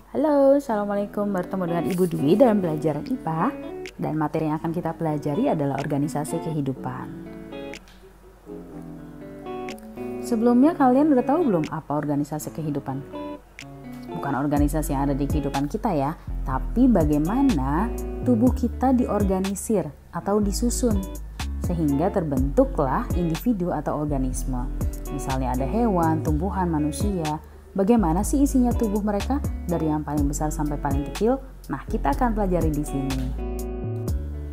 Halo, Assalamualaikum. Bertemu dengan Ibu Dwi dalam pelajaran IPA. Dan materi yang akan kita pelajari adalah organisasi kehidupan. Sebelumnya kalian udah tahu belum apa organisasi kehidupan? Bukan organisasi yang ada di kehidupan kita ya, tapi bagaimana tubuh kita diorganisir atau disusun sehingga terbentuklah individu atau organisme. Misalnya ada hewan, tumbuhan, manusia. Bagaimana sih isinya tubuh mereka dari yang paling besar sampai paling kecil? Nah, kita akan pelajari di sini.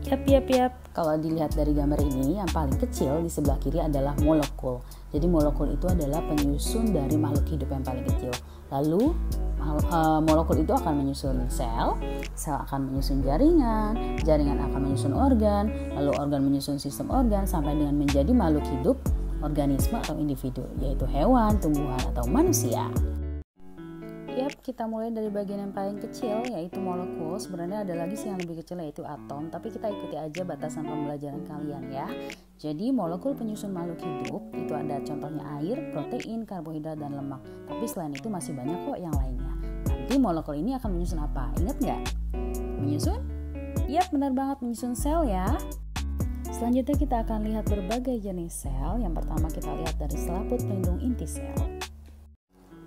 Yap. Kalau dilihat dari gambar ini, yang paling kecil di sebelah kiri adalah molekul. Jadi molekul itu adalah penyusun dari makhluk hidup yang paling kecil. Lalu molekul itu akan menyusun sel akan menyusun jaringan akan menyusun organ, lalu organ menyusun sistem organ sampai dengan menjadi makhluk hidup, organisme atau individu, yaitu hewan, tumbuhan atau manusia. Kita mulai dari bagian yang paling kecil yaitu molekul. Sebenarnya ada lagi sih yang lebih kecil yaitu atom, tapi kita ikuti aja batasan pembelajaran kalian ya. Jadi molekul penyusun makhluk hidup itu ada contohnya air, protein, karbohidrat, dan lemak. Tapi selain itu masih banyak kok yang lainnya. Nanti molekul ini akan menyusun apa? Ingat nggak? Menyusun? Yap, benar banget, menyusun sel ya. Selanjutnya kita akan lihat berbagai jenis sel. Yang pertama kita lihat dari selaput pelindung inti sel.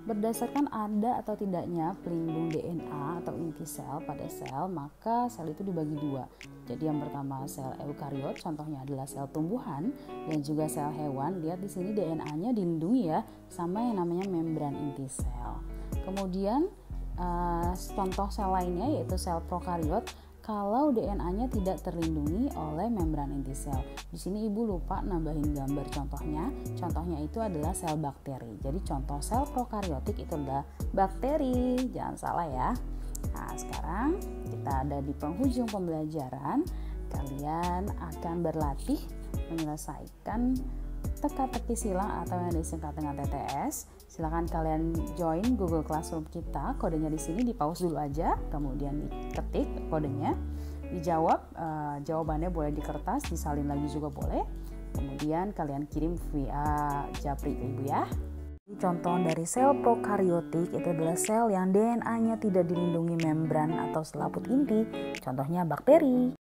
Berdasarkan ada atau tidaknya pelindung DNA atau inti sel pada sel, maka sel itu dibagi dua. Jadi yang pertama sel eukariot, contohnya adalah sel tumbuhan dan juga sel hewan. Lihat di sini DNA-nya dilindungi ya sama yang namanya membran inti sel. Kemudian contoh sel lainnya yaitu sel prokariot. Kalau DNA-nya tidak terlindungi oleh membran inti sel. Di sini Ibu lupa nambahin gambar contohnya. Contohnya itu adalah sel bakteri. Jadi contoh sel prokariotik itu adalah bakteri. Jangan salah ya. Nah, sekarang kita ada di penghujung pembelajaran. Kalian akan berlatih menyelesaikan teka-teki silang atau yang disingkat dengan TTS. Silakan kalian join Google Classroom kita. Kodenya di sini, di pause dulu aja, kemudian diketik kodenya, dijawab. Jawabannya boleh di kertas, disalin lagi juga boleh. Kemudian kalian kirim via Japri ke Ibu ya. Contoh dari sel prokariotik itu adalah sel yang DNA-nya tidak dilindungi membran atau selaput inti. Contohnya bakteri.